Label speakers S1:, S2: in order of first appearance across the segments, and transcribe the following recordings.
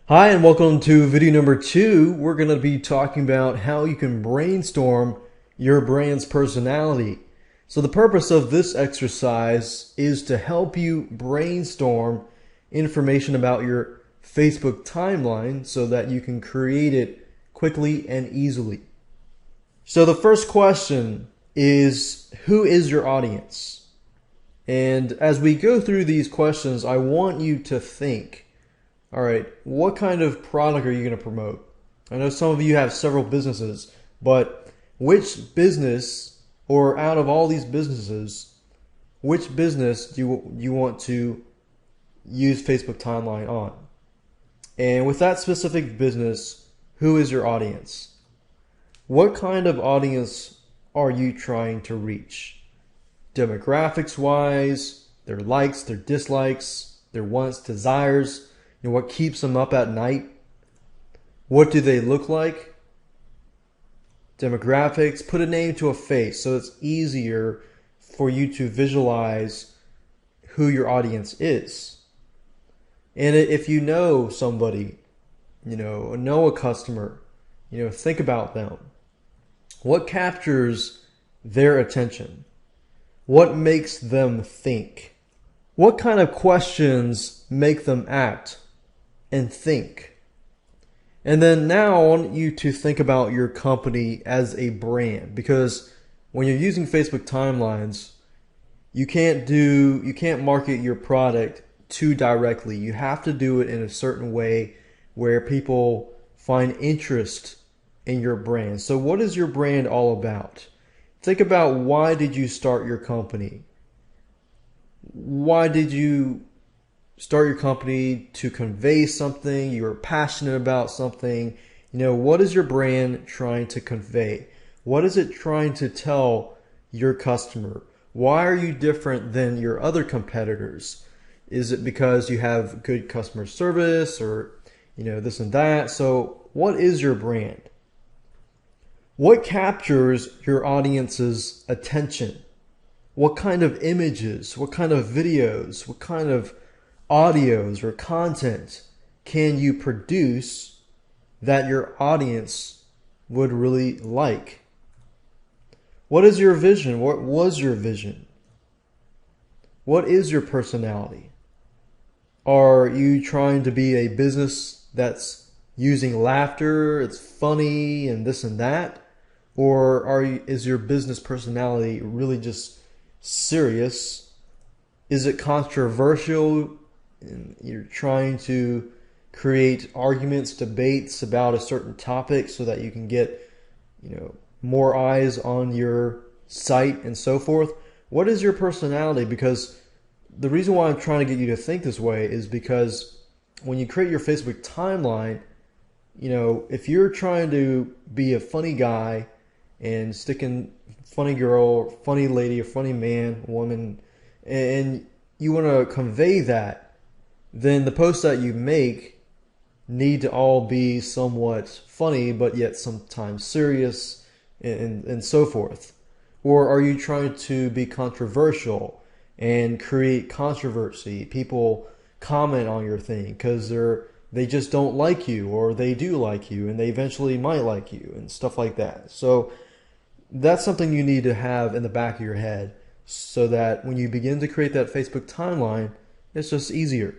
S1: Hi, and welcome to video number 2. We're going to be talking about how you can brainstorm your brand's personality. So the purpose of this exercise is to help you brainstorm information about your Facebook timeline so that you can create it quickly and easily. So the first question is, who is your audience? And as we go through these questions, I want you to think, all right, what kind of product are you going to promote? I know some of you have several businesses, but which business, or out of all these businesses, which business do you want to use Facebook timeline on? And with that specific business, who is your audience? What kind of audience are you trying to reach? Demographics wise, their likes, their dislikes, their wants, desires, what keeps them up at night? What do they look like? Demographics, put a name to a face so it's easier for you to visualize who your audience is. And if you know somebody, know a customer, think about them. What captures their attention? What makes them think? What kind of questions make them act and think? And then now I want you to think about your company as a brand, because when you're using Facebook timelines, you can't market your product too directly. You have to do it in a certain way where people find interest in your brand. So what is your brand all about? Think about, why did you start your company? Why did you start your company? To convey something, you're passionate about something. What is your brand trying to convey? What is it trying to tell your customer? Why are you different than your other competitors? Is it because you have good customer service, or this and that? So what is your brand? What captures your audience's attention? What kind of images, what kind of videos, what kind of audios or content can you produce that your audience would really like? What is your vision? What was your vision? What is your personality? Are you trying to be a business that's using laughter, it's funny and this and that? Or is your business personality really just serious? Is it controversial? And you're trying to create arguments, debates about a certain topic so that you can get, more eyes on your site and so forth. What is your personality? Because the reason why I'm trying to get you to think this way is because when you create your Facebook timeline, if you're trying to be a funny guy and sticking funny girl, funny lady, or funny man, woman, and you want to convey that, then the posts that you make need to all be somewhat funny, but yet sometimes serious, and so forth. Or are you trying to be controversial and create controversy? People comment on your thing because they just don't like you, or they do like you, and they eventually might like you, and stuff like that. So that's something you need to have in the back of your head so that when you begin to create that Facebook timeline, it's just easier.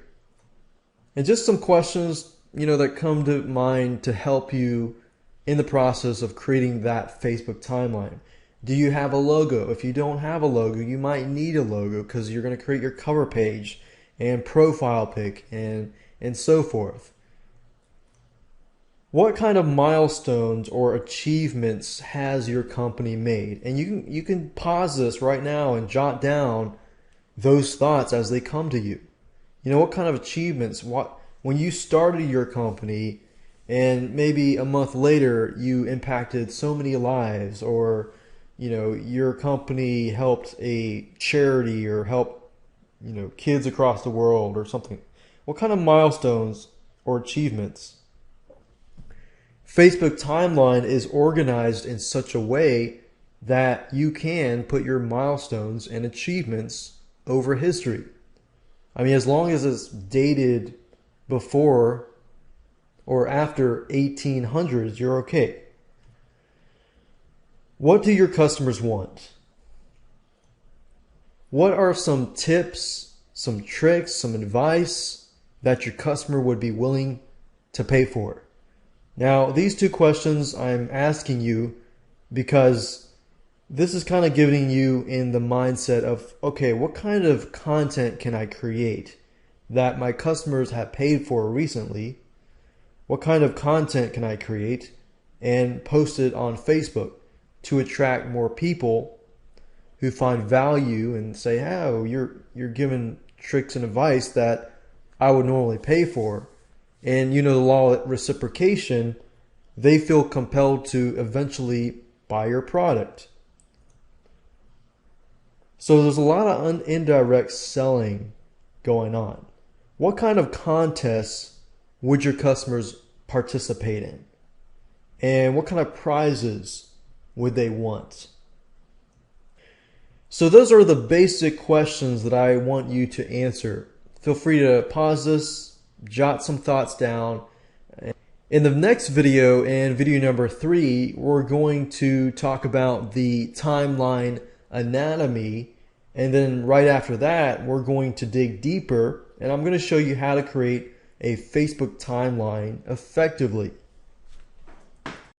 S1: And just some questions, that come to mind to help you in the process of creating that Facebook timeline. Do you have a logo? If you don't have a logo, you might need a logo because you're going to create your cover page and profile pic and so forth. What kind of milestones or achievements has your company made? And you can pause this right now and jot down those thoughts as they come to you. What kind of achievements? When you started your company and maybe a month later you impacted so many lives, or your company helped a charity or helped kids across the world or something. What kind of milestones or achievements? Facebook timeline is organized in such a way that you can put your milestones and achievements over history. I mean, as long as it's dated before or after 1800s, you're okay. What do your customers want? What are some tips, some tricks, some advice that your customer would be willing to pay for? Now, these two questions I'm asking you because this is kind of giving you in the mindset of, okay, what kind of content can I create that my customers have paid for recently? What kind of content can I create and post it on Facebook to attract more people who find value and say, oh, you're giving tricks and advice that I would normally pay for. And you know the law of reciprocation, they feel compelled to eventually buy your product. So there's a lot of indirect selling going on. What kind of contests would your customers participate in? And what kind of prizes would they want? So those are the basic questions that I want you to answer. Feel free to pause this, jot some thoughts down. In the next video, and video number 3, we're going to talk about the timeline anatomy. And then right after that, we're going to dig deeper, and I'm going to show you how to create a Facebook timeline effectively.